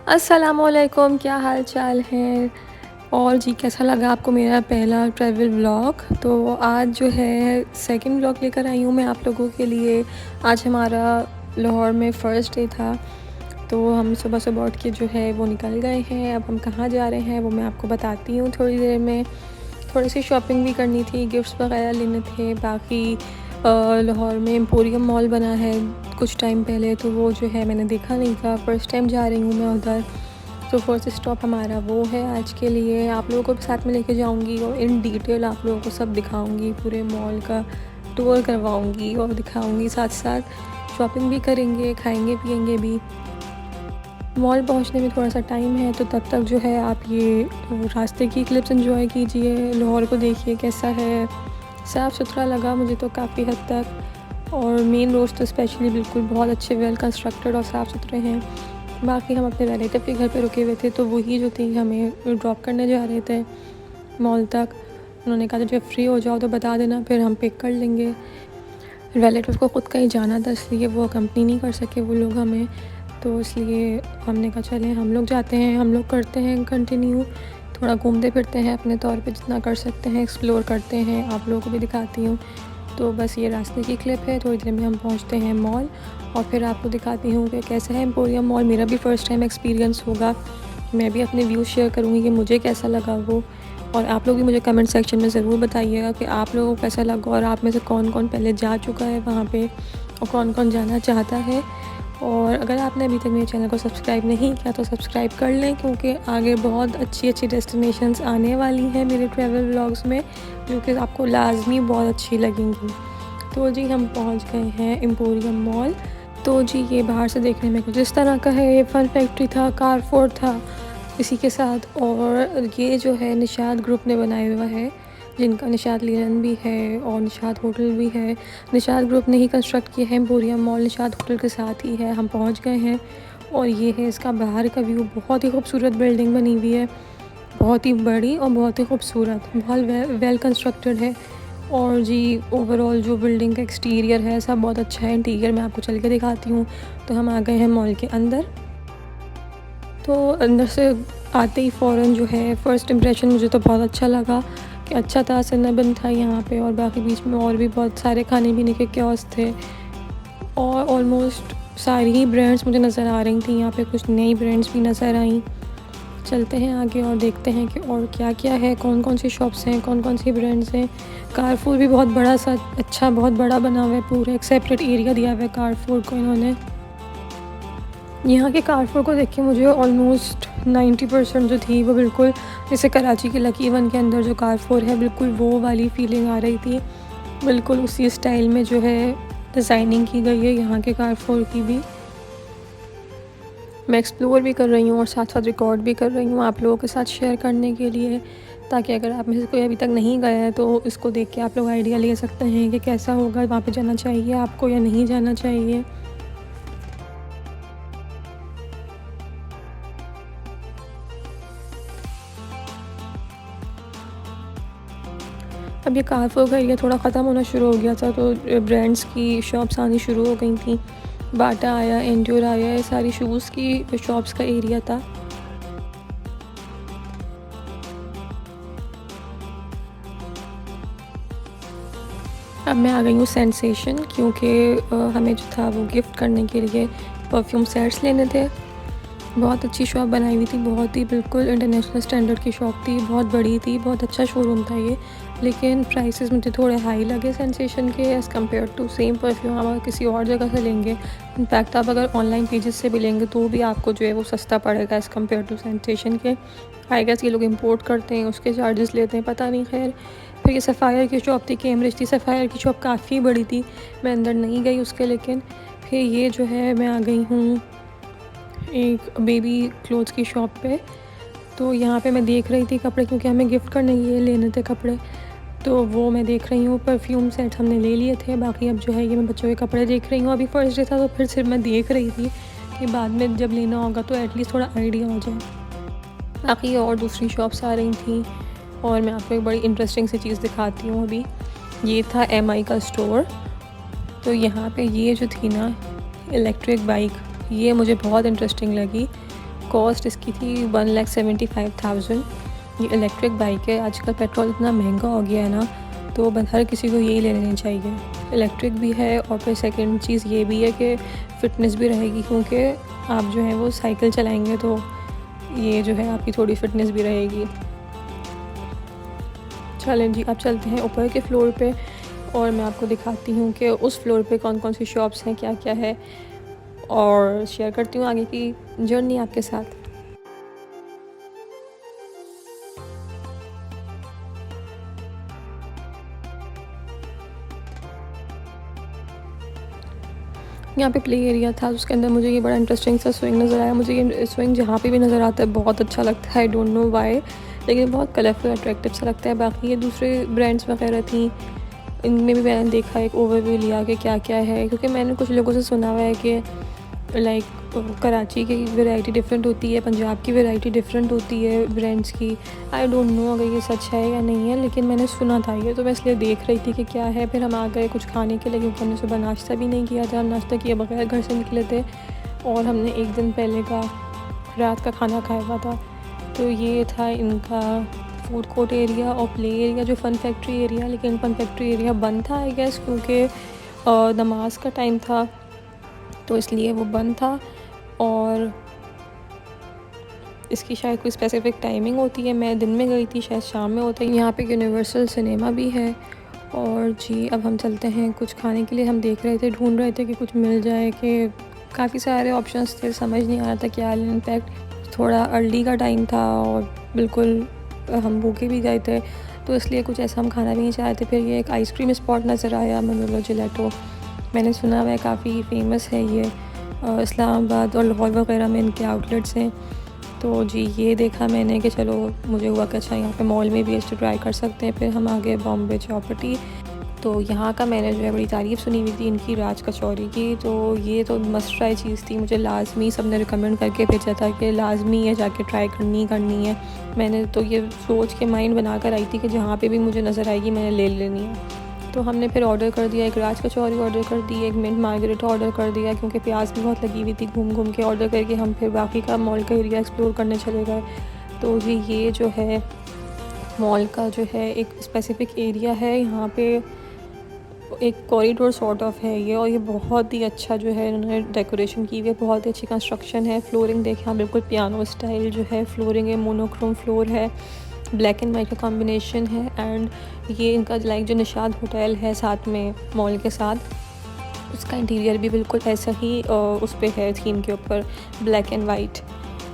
अस्सलामुअलैकुम, क्या हाल चाल है। और जी कैसा लगा आपको मेरा पहला ट्रैवल व्लॉग। तो आज जो है सेकंड व्लॉग लेकर आई हूँ मैं आप लोगों के लिए। आज हमारा लाहौर में फ़र्स्ट डे था, तो हम सुबह सुबह उठ के जो है वो निकल गए हैं। अब हम कहाँ जा रहे हैं वो मैं आपको बताती हूँ थोड़ी देर में। थोड़ी सी शॉपिंग भी करनी थी, गिफ्ट्स वगैरह लेने थे। बाकी लाहौर में एम्पोरियम मॉल बना है कुछ टाइम पहले, तो वो जो है मैंने देखा नहीं था, फ़र्स्ट टाइम जा रही हूँ मैं उधर। तो फर्स्ट स्टॉप हमारा वो है आज के लिए। आप लोगों को भी साथ में लेके जाऊँगी और इन डिटेल आप लोगों को सब दिखाऊँगी, पूरे मॉल का टूर करवाऊँगी और दिखाऊँगी। साथ साथ शॉपिंग भी करेंगे, खाएँगे पिएँगे भी। मॉल पहुंचने में थोड़ा सा टाइम है, तो तब तक जो है आप ये रास्ते की क्लिप्स एंजॉय कीजिए। लाहौर को देखिए कैसा है, साफ़ सुथरा लगा मुझे तो काफ़ी हद तक। और मेन रोड्स तो स्पेशली बिल्कुल बहुत अच्छे, वेल कंस्ट्रक्टेड और साफ़ सुथरे हैं। बाकी हम अपने रिलेटिव के घर पे रुके हुए थे, तो वही जो थी हमें ड्रॉप करने जा रहे थे मॉल तक। उन्होंने कहा था जब फ्री हो जाओ तो बता देना, फिर हम पिक कर लेंगे। रिलेटिव को ख़ुद कहीं जाना था, इसलिए वो अकम्पनी नहीं कर सके वो लोग हमें। तो इसलिए हमने कहा चलें हम लोग जाते हैं, हम लोग करते हैं कंटिन्यू, थोड़ा घूमते फिरते हैं अपने तौर पे, जितना कर सकते हैं एक्सप्लोर करते हैं, आप लोगों को भी दिखाती हूँ। तो बस ये रास्ते की क्लिप है, थोड़ी देर में हम पहुँचते हैं मॉल और फिर आपको दिखाती हूँ कि कैसा है एम्पोरियम मॉल। मेरा भी फ़र्स्ट टाइम एक्सपीरियंस होगा, मैं भी अपने व्यूज़ शेयर करूँगी कि मुझे कैसा लगा वो। और आप लोग भी मुझे कमेंट सेक्शन में ज़रूर बताइएगा कि आप लोगों को कैसा लगा और आप में से कौन कौन पहले जा चुका है वहाँ पे और कौन कौन जाना चाहता है। और अगर आपने अभी तक मेरे चैनल को सब्सक्राइब नहीं किया तो सब्सक्राइब कर लें, क्योंकि आगे बहुत अच्छी अच्छी डेस्टिनेशंस आने वाली हैं मेरे ट्रैवल व्लॉग्स में, जो कि आपको लाजमी बहुत अच्छी लगेंगी। तो जी हम पहुंच गए हैं एम्पोरियम मॉल। तो जी ये बाहर से देखने में कुछ इस तरह का है। ये फन फैक्ट्री था, कारफोर्ड था इसी के साथ। और ये जो है निशात ग्रुप ने बनाया हुआ है, जिनका निशात लीलन भी है और निशात होटल भी है। निशात ग्रुप ने ही कंस्ट्रक्ट किया है एम्पोरियम मॉल, निशात होटल के साथ ही है। हम पहुंच गए हैं और ये है इसका बाहर का व्यू। बहुत ही खूबसूरत बिल्डिंग बनी हुई है, बहुत ही बड़ी और बहुत ही खूबसूरत, बहुत वेल कंस्ट्रक्टेड है। और जी ओवरऑल जो बिल्डिंग का एक्सटीरियर है सब बहुत अच्छा है। इंटीरियर मैं आपको चल के दिखाती हूँ। तो हम आ गए हैं मॉल के अंदर। तो अंदर से आते ही फ़ौरन जो है फ़र्स्ट इम्प्रेशन मुझे तो बहुत अच्छा लगा कि अच्छा था, सन्नाबंद था यहाँ पे। और बाकी बीच में और भी बहुत सारे खाने पीने के कियोस्क थे और ऑलमोस्ट सारी ही ब्रांड्स मुझे नज़र आ रही थी। यहाँ पे कुछ नई ब्रांड्स भी नज़र आई। चलते हैं आगे और देखते हैं कि और क्या क्या है, कौन कौन सी शॉप्स हैं, कौन कौन सी ब्रांड्स हैं। कारफूर भी बहुत बड़ा सा, अच्छा बहुत बड़ा बना हुआ है, पूरा एक सेपरेट एरिया दिया हुआ है कारफूर को इन्होंने। यहाँ के कारफूर को देख के मुझे ऑलमोस्ट 90% जो थी वो बिल्कुल जैसे कराची के लकी वन के अंदर जो कारफूर है बिल्कुल वो वाली फीलिंग आ रही थी। बिल्कुल उसी स्टाइल में जो है डिज़ाइनिंग की गई है यहाँ के कारफूर की भी। मैं एक्सप्लोर भी कर रही हूँ और साथ साथ रिकॉर्ड भी कर रही हूँ आप लोगों के साथ शेयर करने के लिए, ताकि अगर आप में से कोई अभी तक नहीं गया है तो इसको देख के आप लोग आइडिया ले सकते हैं कि कैसा होगा, वहाँ पे जाना चाहिए आपको या नहीं जाना चाहिए। अब ये कारफूर का एरिया थोड़ा ख़त्म होना शुरू हो गया था, तो ब्रांड्स की शॉप्स आनी शुरू हो गई थी। बाटा आया, एंड्योर आया, ये सारी शूज़ की शॉप्स का एरिया था। अब मैं आ गई हूँ सेंसेशन, क्योंकि हमें जो था वो गिफ्ट करने के लिए परफ्यूम सेट्स लेने थे। बहुत अच्छी शॉप बनाई हुई थी, बहुत ही बिल्कुल इंटरनेशनल स्टैंडर्ड की शॉप थी, बहुत बड़ी थी, बहुत अच्छा शोरूम था ये। लेकिन प्राइसेस मुझे थोड़े हाई लगे सेंसेशन के as compare to same perfume आप अगर किसी और जगह से लेंगे। इनफैक्ट आप अगर ऑनलाइन पेजेस से भी लेंगे तो भी आपको जो है वो सस्ता पड़ेगा एज़ कम्पेयर टू सेंसेशन के। आई गेस ये लोग इंपोर्ट करते हैं, उसके चार्जेस लेते हैं, पता नहीं। खैर फिर ये सफ़ायर की शॉप थी, कैम्ब्रिज थी। सफ़ायर की शॉप काफ़ी बड़ी थी, मैं अंदर नहीं गई उसके। लेकिन फिर ये जो है मैं आ गई हूँ एक बेबी क्लोथ्स की शॉप पे। तो यहाँ पे मैं देख रही थी कपड़े, क्योंकि हमें गिफ्ट करने के लिए लेने थे कपड़े, तो वो मैं देख रही हूँ। परफ्यूम सेट हमने ले लिए थे, बाकी अब जो है ये मैं बच्चों के कपड़े देख रही हूँ। अभी फ़र्स्ट डे था तो फिर सिर्फ मैं देख रही थी कि बाद में जब लेना होगा तो एटलीस्ट थोड़ा आइडिया हो जाए। बाकी और दूसरी शॉप्स आ रही थी और मैं आपको एक बड़ी इंटरेस्टिंग सी चीज़ दिखाती हूँ। अभी ये था MI का स्टोर। तो यहाँ पे ये जो थी ना इलेक्ट्रिक बाइक, ये मुझे बहुत इंटरेस्टिंग लगी। कॉस्ट इसकी थी 1,75,000। ये इलेक्ट्रिक बाइक है। आजकल पेट्रोल इतना महंगा हो गया है ना, तो हर किसी को यही ले लेनी चाहिए। इलेक्ट्रिक भी है और फिर सेकंड चीज़ ये भी है कि फ़िटनेस भी रहेगी, क्योंकि आप जो है वो साइकिल चलाएंगे तो ये जो है आपकी थोड़ी फ़िटनेस भी रहेगी। चलें जी, अब चलते हैं ऊपर के फ्लोर पे और मैं आपको दिखाती हूँ कि उस फ्लोर पे कौन कौन सी शॉप्स हैं, क्या क्या है, और शेयर करती हूँ आगे की जर्नी आपके साथ। यहाँ पे प्ले एरिया था, उसके अंदर मुझे ये बड़ा इंटरेस्टिंग सा स्विंग नज़र आया। मुझे ये स्विंग जहाँ पे भी नज़र आता है बहुत अच्छा लगता है, आई डोंट नो व्हाई, लेकिन बहुत कलरफुल अट्रैक्टिव सा लगता है। बाकी ये दूसरे ब्रांड्स वगैरह थी, इनमें भी मैंने देखा, एक ओवरव्यू लिया कि क्या क्या है, क्योंकि मैंने कुछ लोगों से सुना हुआ है कि लाइक कराची की वैरायटी डिफरेंट होती है, पंजाब की वैरायटी डिफरेंट होती है ब्रांड्स की। आई डोंट नो अगर ये सच है या नहीं है, लेकिन मैंने सुना था ये, तो मैं इसलिए देख रही थी कि क्या है। फिर हम आ गए कुछ खाने के लिए, क्योंकि हमने सुबह नाश्ता भी नहीं किया था, हम नाश्ता किए बगैर घर से निकले थे और हमने एक दिन पहले का रात का खाना खाया हुआ था। तो ये था इनका फूड कोर्ट एरिया और प्ले एरिया, जो फ़न फैक्ट्री एरिया, लेकिन फ़न फैक्ट्री एरिया बंद था आई गेस, क्योंकि नमाज का टाइम था तो इसलिए वो बंद था। और इसकी शायद कोई स्पेसिफ़िक टाइमिंग होती है, मैं दिन में गई थी, शायद शाम में होता है। यहाँ पे यूनिवर्सल सिनेमा भी है। और जी अब हम चलते हैं कुछ खाने के लिए। हम देख रहे थे, ढूंढ रहे थे कि कुछ मिल जाए, कि काफ़ी सारे ऑप्शंस थे, समझ नहीं आ रहा था क्या लें। इनफैक्ट थोड़ा अर्ली का टाइम था और बिल्कुल हम भूखे भी गए थे, तो इसलिए कुछ ऐसा हम खाना भी नहीं चाहते थे। फिर ये एक आइसक्रीम स्पॉट नज़र आया, मनोलो जिलेटो, मैंने सुना हुआ है काफ़ी फ़ेमस है ये, इस्लामाबाद और लाहौर वगैरह में इनके आउटलेट्स हैं। तो जी ये देखा मैंने कि चलो, मुझे हुआ कि अच्छा यहाँ पे मॉल में भी इसको ट्राई कर सकते हैं। फिर हम आ गए बॉम्बे चौपटी, तो यहाँ का मैंने जो है बड़ी तारीफ़ सुनी हुई थी इनकी राज कचौरी की, तो ये तो मस्ट ट्राई चीज़ थी। मुझे लाजमी सबने रिकमेंड करके भेजा था कि लाजमी है जाके ट्राई करनी है। मैंने तो ये सोच के माइंड बना कर आई थी कि जहाँ पे भी मुझे नज़र आएगी मैंने ले लेनी है। तो हमने फिर ऑर्डर कर दिया, एक राज कचौरी ऑर्डर कर दी, एक मिंट मार्गरेटा ऑर्डर कर दिया, क्योंकि प्याज भी बहुत लगी हुई थी। घूम घूम के ऑर्डर करके हम फिर बाकी का मॉल का एरिया एक्सप्लोर करने चले गए। तो जी ये जो है मॉल का जो है एक स्पेसिफ़िक एरिया है, यहाँ पे एक कॉरिडोर सॉर्ट ऑफ है ये, और ये बहुत ही अच्छा जो है इन्होंने डेकोरेशन की हुई है, बहुत ही अच्छी कंस्ट्रक्शन है। फ्लोरिंग देखें आप, बिल्कुल पियानो स्टाइल जो है फ्लोरिंग है, मोनोक्रोम फ्लोर है, ब्लैक एंड वाइट का कॉम्बिनेशन है। एंड ये इनका लाइक जो निशाद होटल है साथ में मॉल के साथ, उसका इंटीरियर भी बिल्कुल ऐसा ही उस पे है, थीम के ऊपर ब्लैक एंड वाइट।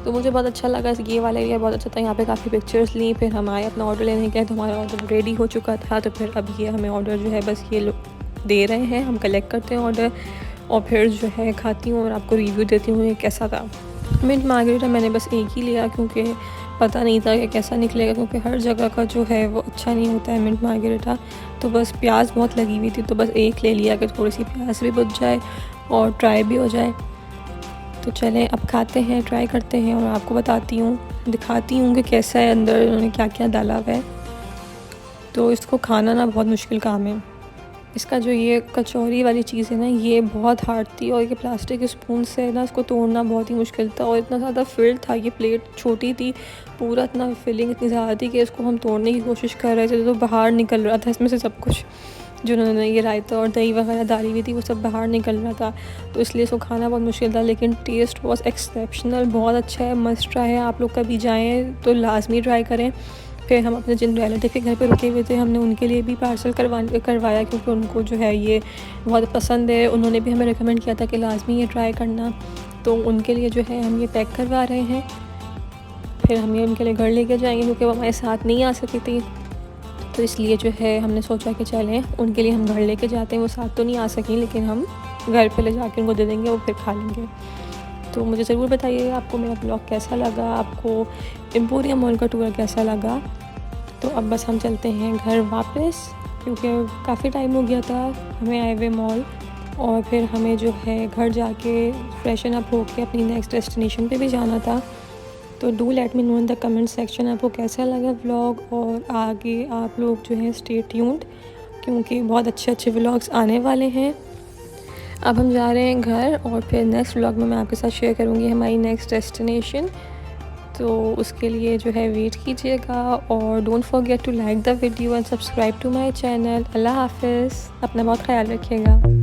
तो मुझे बहुत अच्छा लगा, ये वाला एरिया बहुत अच्छा था। यहाँ पे काफ़ी पिक्चर्स ली, फिर हम आए अपना ऑर्डर लेने गए, तो हमारा ऑर्डर रेडी हो चुका था। तो फिर अब ये हमें ऑर्डर जो है बस ये लोग दे रहे हैं, हम कलेक्ट करते हैं ऑर्डर और फिर जो है खाती हूँ और आपको रिव्यू देती हूँ ये कैसा था। मिंट मार्गरेटा मैंने बस एक ही लिया, क्योंकि पता नहीं था कि कैसा निकलेगा, क्योंकि हर जगह का जो है वो अच्छा नहीं होता है मिंट मार्गरेटा। तो बस प्याज बहुत लगी हुई थी, तो बस एक ले लिया कि थोड़ी सी प्याज भी बच जाए और ट्राई भी हो जाए। तो चलें अब खाते हैं, ट्राई करते हैं और आपको बताती हूँ, दिखाती हूँ कि कैसा है, अंदर उन्होंने क्या क्या डाला हुआ है। तो इसको खाना ना बहुत मुश्किल काम है। इसका जो ये कचौरी वाली चीज़ है ना, ये बहुत हार्ड थी और ये प्लास्टिक के स्पून से ना इसको तोड़ना बहुत ही मुश्किल था, और इतना ज़्यादा फिल्ड था, ये प्लेट छोटी थी, पूरा इतना फिलिंग इतनी ज़्यादा थी कि इसको हम तोड़ने की कोशिश कर रहे थे तो बाहर निकल रहा था इसमें से सब कुछ। जो उन्होंने ये रायता और दही वगैरह डाली हुई थी वो सब बाहर निकल रहा था, तो इसलिए इसको खाना बहुत मुश्किल था। लेकिन टेस्ट वॉज एक्सेप्शनल, बहुत अच्छा है, मस्ट ट्राई है। आप लोग कभी जाएँ तो लाजमी ट्राई करें। फिर हम अपने जिन रिलेटिव के घर पे रुके हुए थे, हमने उनके लिए भी पार्सल करवाया, क्योंकि उनको जो है ये बहुत पसंद है। उन्होंने भी हमें रिकमेंड किया था कि लाजमी ये ट्राई करना, तो उनके लिए जो है हम ये पैक करवा रहे हैं। फिर हम ये उनके लिए घर लेके जाएंगे, क्योंकि वो हमारे साथ नहीं आ सकी थी, तो इसलिए जो है हमने सोचा कि चलें उनके लिए हम घर लेके जाते हैं। वो साथ तो नहीं आ सकें, लेकिन हम घर पे ले जाके उनको दे देंगे, वो फिर खा लेंगे। तो मुझे ज़रूर बताइए आपको मेरा ब्लॉग कैसा लगा, आपको एम्पोरियम मॉल का टूर कैसा लगा। तो अब बस हम चलते हैं घर वापस, क्योंकि काफ़ी टाइम हो गया था हमें आए हुए मॉल, और फिर हमें जो है घर जाके फ्रेशन अप होके अपनी नेक्स्ट डेस्टिनेशन पे भी जाना था। तो do let me know in the comment section आपको कैसा लगा व्लॉग, और आगे आप लोग जो है स्टे ट्यून्ड, क्योंकि बहुत अच्छे अच्छे व्लॉग्स आने वाले हैं। अब हम जा रहे हैं घर और फिर नेक्स्ट व्लॉग में मैं आपके साथ शेयर करूँगी हमारी नेक्स्ट डेस्टिनेशन। तो उसके लिए जो है वेट कीजिएगा और don't forget to like the video and subscribe to my channel. अल्लाह हाफ़िज़, अपना बहुत ख्याल रखिएगा।